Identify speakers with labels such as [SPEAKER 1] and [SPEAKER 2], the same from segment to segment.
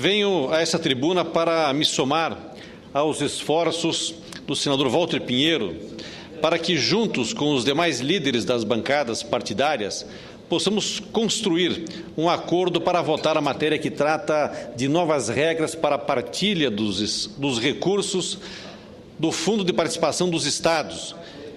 [SPEAKER 1] Venho a essa tribuna para me somar aos esforços do senador Walter Pinheiro para que, juntos com os demais líderes das bancadas partidárias, possamos construir um acordo para votar a matéria que trata de novas regras para a partilha dos recursos do Fundo de Participação dos Estados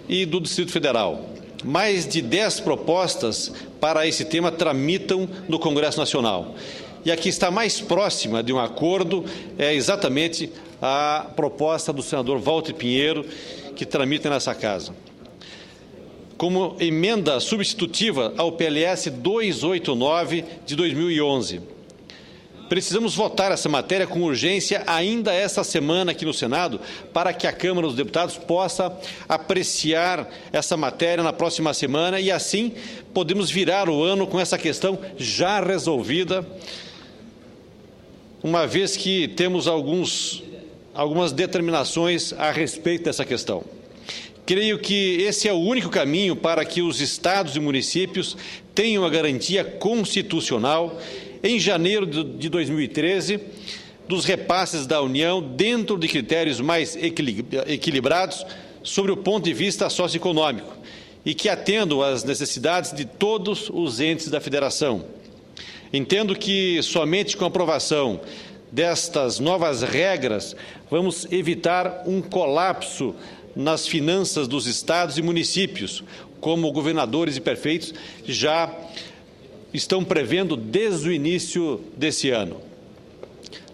[SPEAKER 1] e do Distrito Federal. Mais de 10 propostas para esse tema tramitam no Congresso Nacional. E a que está mais próxima de um acordo é exatamente a proposta do senador Walter Pinheiro, que tramita nessa Casa. Como emenda substitutiva ao PLS 289 de 2011. Precisamos votar essa matéria com urgência ainda esta semana aqui no Senado, para que a Câmara dos Deputados possa apreciar essa matéria na próxima semana e, assim, podemos virar o ano com essa questão já resolvida, uma vez que temos algumas determinações a respeito dessa questão. Creio que esse é o único caminho para que os estados e municípios tenham a garantia constitucional, em janeiro de 2013, dos repasses da União dentro de critérios mais equilibrados sobre o ponto de vista socioeconômico e que atendam às necessidades de todos os entes da Federação. Entendo que somente com a aprovação destas novas regras vamos evitar um colapso nas finanças dos estados e municípios, como governadores e prefeitos já estão prevendo desde o início desse ano.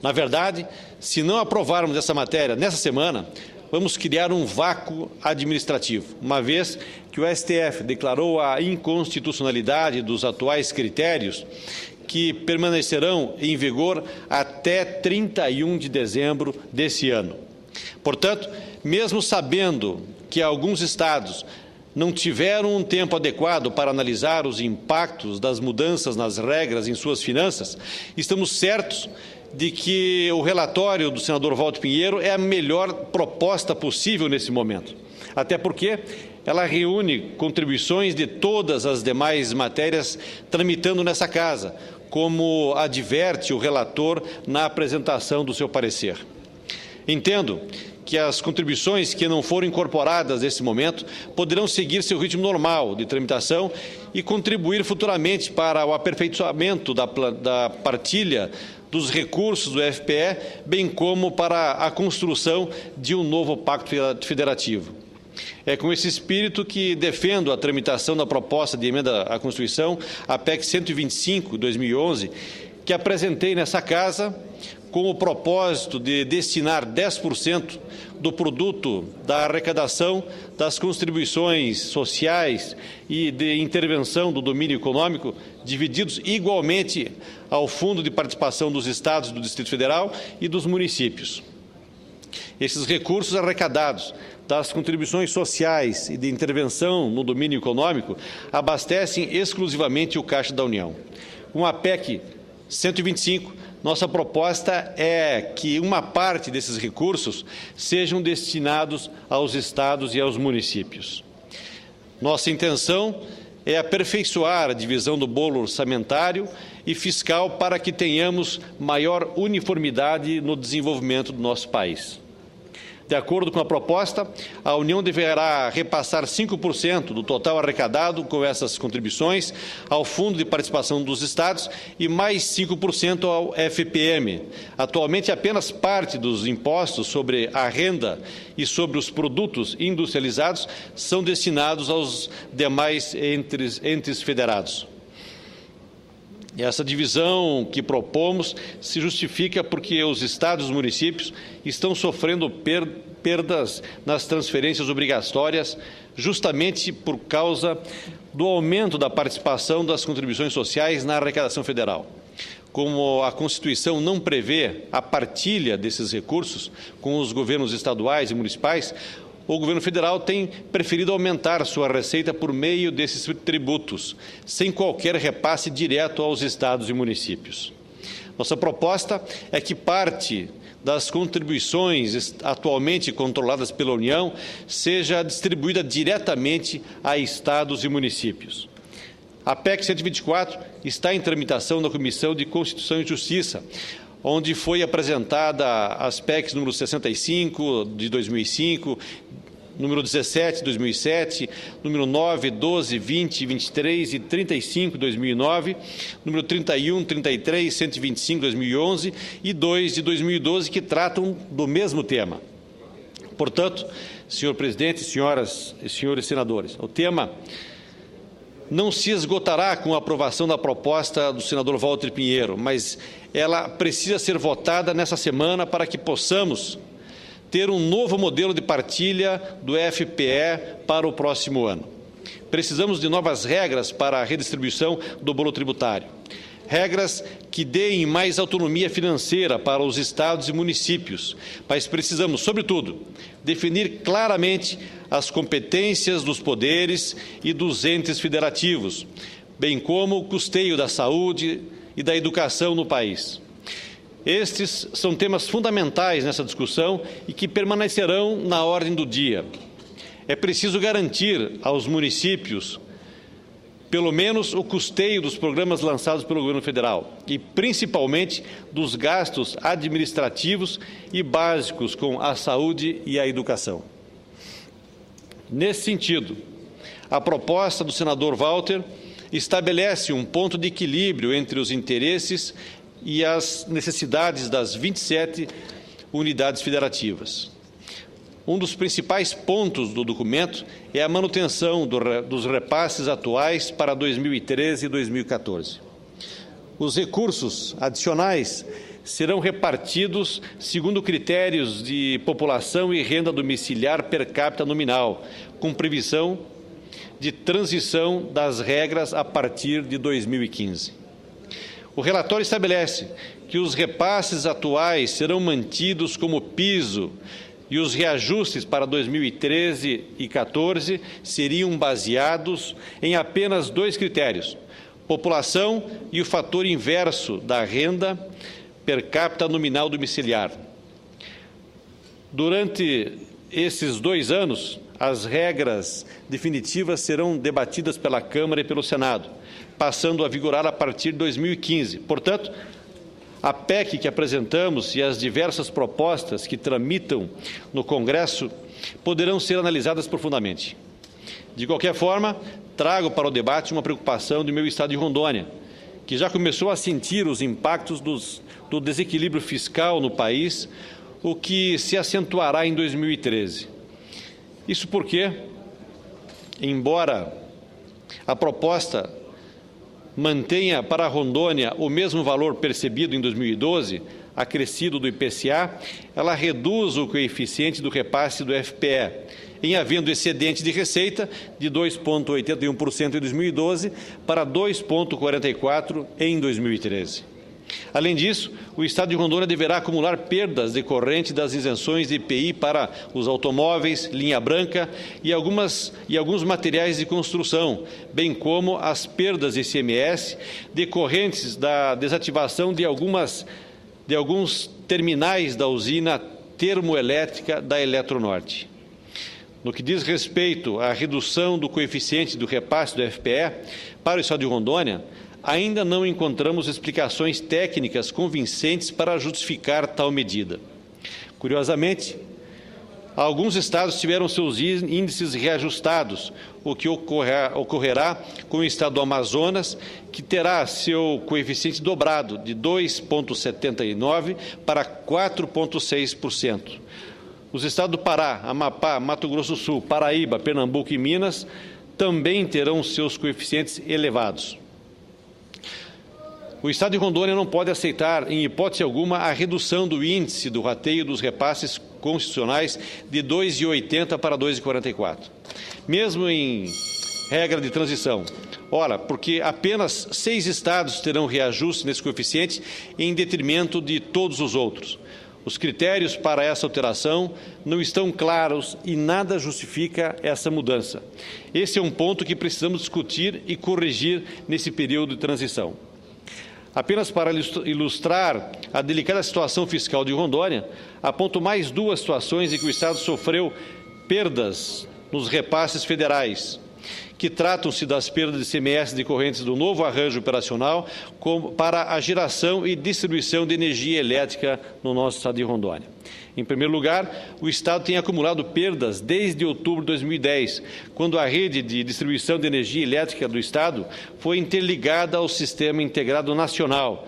[SPEAKER 1] Na verdade, se não aprovarmos essa matéria nessa semana, vamos criar um vácuo administrativo, uma vez que o STF declarou a inconstitucionalidade dos atuais critérios que permanecerão em vigor até 31 de dezembro desse ano. Portanto, mesmo sabendo que alguns estados não tiveram um tempo adequado para analisar os impactos das mudanças nas regras em suas finanças, estamos certos de que o relatório do senador Walter Pinheiro é a melhor proposta possível nesse momento. Até porque ela reúne contribuições de todas as demais matérias tramitando nessa Casa, como adverte o relator na apresentação do seu parecer. Entendo que as contribuições que não foram incorporadas nesse momento poderão seguir seu ritmo normal de tramitação e contribuir futuramente para o aperfeiçoamento da partilha dos recursos do FPE, bem como para a construção de um novo pacto federativo. É com esse espírito que defendo a tramitação da proposta de emenda à Constituição, a PEC 125, de 2011, que apresentei nessa Casa, com o propósito de destinar 10% do produto da arrecadação das contribuições sociais e de intervenção do domínio econômico, divididos igualmente ao Fundo de Participação dos Estados, do Distrito Federal e dos municípios. Esses recursos arrecadados das contribuições sociais e de intervenção no domínio econômico abastecem exclusivamente o Caixa da União. Com a PEC 125, nossa proposta é que uma parte desses recursos sejam destinados aos estados e aos municípios. Nossa intenção é aperfeiçoar a divisão do bolo orçamentário e fiscal para que tenhamos maior uniformidade no desenvolvimento do nosso país. De acordo com a proposta, a União deverá repassar 5% do total arrecadado com essas contribuições ao Fundo de Participação dos Estados e mais 5% ao FPM. Atualmente, apenas parte dos impostos sobre a renda e sobre os produtos industrializados são destinados aos demais entes federados. Essa divisão que propomos se justifica porque os estados e os municípios estão sofrendo perdas nas transferências obrigatórias justamente por causa do aumento da participação das contribuições sociais na arrecadação federal. Como a Constituição não prevê a partilha desses recursos com os governos estaduais e municipais, o governo federal tem preferido aumentar sua receita por meio desses tributos, sem qualquer repasse direto aos estados e municípios. Nossa proposta é que parte das contribuições atualmente controladas pela União seja distribuída diretamente a estados e municípios. A PEC 124 está em tramitação na Comissão de Constituição e Justiça, onde foi apresentada as PECs número 65, de 2005, número 17, de 2007, número 9, 12, 20, 23 e 35, de 2009, número 31, 33, 125, de 2011 e 2, de 2012, que tratam do mesmo tema. Portanto, senhor presidente, senhoras e senhores senadores, o tema não se esgotará com a aprovação da proposta do senador Walter Pinheiro, mas ela precisa ser votada nessa semana para que possamos ter um novo modelo de partilha do FPE para o próximo ano. Precisamos de novas regras para a redistribuição do bolo tributário. Regras que deem mais autonomia financeira para os estados e municípios, mas precisamos, sobretudo, definir claramente as competências dos poderes e dos entes federativos, bem como o custeio da saúde e da educação no país. Estes são temas fundamentais nessa discussão e que permanecerão na ordem do dia. É preciso garantir aos municípios, pelo menos, o custeio dos programas lançados pelo governo federal e, principalmente, dos gastos administrativos e básicos com a saúde e a educação. Nesse sentido, a proposta do senador Walter estabelece um ponto de equilíbrio entre os interesses e as necessidades das 27 unidades federativas. Um dos principais pontos do documento é a manutenção dos repasses atuais para 2013 e 2014. Os recursos adicionais serão repartidos segundo critérios de população e renda domiciliar per capita nominal, com previsão de transição das regras a partir de 2015. O relatório estabelece que os repasses atuais serão mantidos como piso e os reajustes para 2013 e 2014 seriam baseados em apenas dois critérios: população e o fator inverso da renda per capita nominal domiciliar. Durante esses 2 anos, as regras definitivas serão debatidas pela Câmara e pelo Senado, passando a vigorar a partir de 2015. Portanto, a PEC que apresentamos e as diversas propostas que tramitam no Congresso poderão ser analisadas profundamente. De qualquer forma, trago para o debate uma preocupação do meu estado de Rondônia, que já começou a sentir os impactos do desequilíbrio fiscal no país, o que se acentuará em 2013. Isso porque, embora a proposta mantenha para a Rondônia o mesmo valor percebido em 2012, acrescido do IPCA, ela reduz o coeficiente do repasse do FPE, em havendo excedente de receita de 2,81% em 2012 para 2,44% em 2013. Além disso, o Estado de Rondônia deverá acumular perdas decorrentes das isenções de IPI para os automóveis, linha branca e alguns materiais de construção, bem como as perdas de ICMS decorrentes da desativação de alguns terminais da usina termoelétrica da Eletronorte. No que diz respeito à redução do coeficiente do repasse do FPE para o Estado de Rondônia, ainda não encontramos explicações técnicas convincentes para justificar tal medida. Curiosamente, alguns estados tiveram seus índices reajustados, o que ocorrerá com o estado do Amazonas, que terá seu coeficiente dobrado de 2,79% para 4,6%. Os estados do Pará, Amapá, Mato Grosso do Sul, Paraíba, Pernambuco e Minas também terão seus coeficientes elevados. O Estado de Rondônia não pode aceitar, em hipótese alguma, a redução do índice do rateio dos repasses constitucionais de 2,80 para 2,44, mesmo em regra de transição. Ora, porque apenas 6 estados terão reajuste nesse coeficiente em detrimento de todos os outros. Os critérios para essa alteração não estão claros e nada justifica essa mudança. Esse é um ponto que precisamos discutir e corrigir nesse período de transição. Apenas para ilustrar a delicada situação fiscal de Rondônia, aponto mais 2 situações em que o Estado sofreu perdas nos repasses federais, que tratam-se das perdas de ICMS decorrentes do novo arranjo operacional para a geração e distribuição de energia elétrica no nosso estado de Rondônia. Em primeiro lugar, o Estado tem acumulado perdas desde outubro de 2010, quando a rede de distribuição de energia elétrica do Estado foi interligada ao Sistema Integrado Nacional,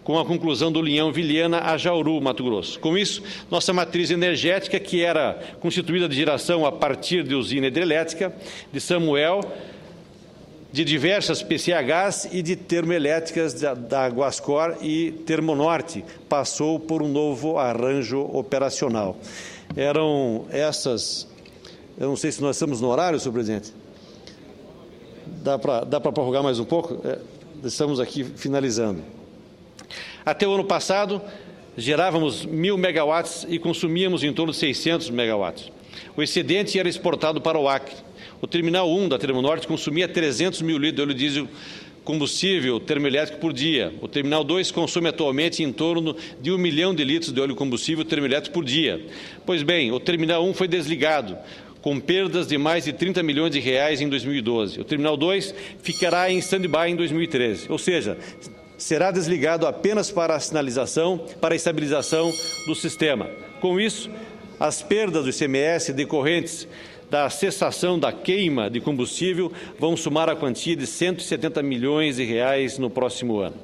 [SPEAKER 1] com a conclusão do Linhão Vilhena a Jauru, Mato Grosso. Com isso, nossa matriz energética, que era constituída de geração a partir de usina hidrelétrica de Samuel, de diversas PCHs e de termoelétricas da Guascor e Termonorte, passou por um novo arranjo operacional. Eram essas... Eu não sei se nós estamos no horário, senhor presidente. Dá para prorrogar mais um pouco? Estamos aqui finalizando. Até o ano passado, gerávamos 1.000 megawatts e consumíamos em torno de 600 megawatts. O excedente era exportado para o Acre. O Terminal 1 da Termonorte consumia 300 mil litros de óleo diesel combustível termoelétrico por dia. O Terminal 2 consome atualmente em torno de 1 milhão de litros de óleo combustível termoelétrico por dia. Pois bem, o Terminal 1 foi desligado, com perdas de mais de 30 milhões de reais em 2012. O Terminal 2 ficará em stand-by em 2013, ou seja, será desligado apenas para a sinalização, para a estabilização do sistema. Com isso, as perdas do ICMS decorrentes da cessação da queima de combustível vão somar a quantia de 170 milhões de reais no próximo ano.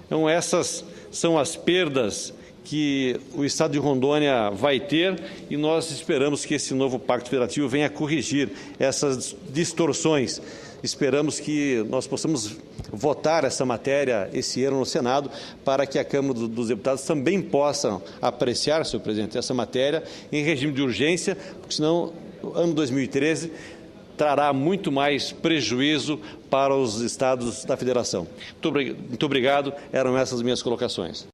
[SPEAKER 1] Então, essas são as perdas que o Estado de Rondônia vai ter e nós esperamos que esse novo Pacto Federativo venha corrigir essas distorções. Esperamos que nós possamos votar essa matéria esse ano no Senado para que a Câmara dos Deputados também possa apreciar, senhor presidente, essa matéria em regime de urgência, porque senão o ano 2013 trará muito mais prejuízo para os estados da Federação. Muito obrigado. Eram essas minhas colocações.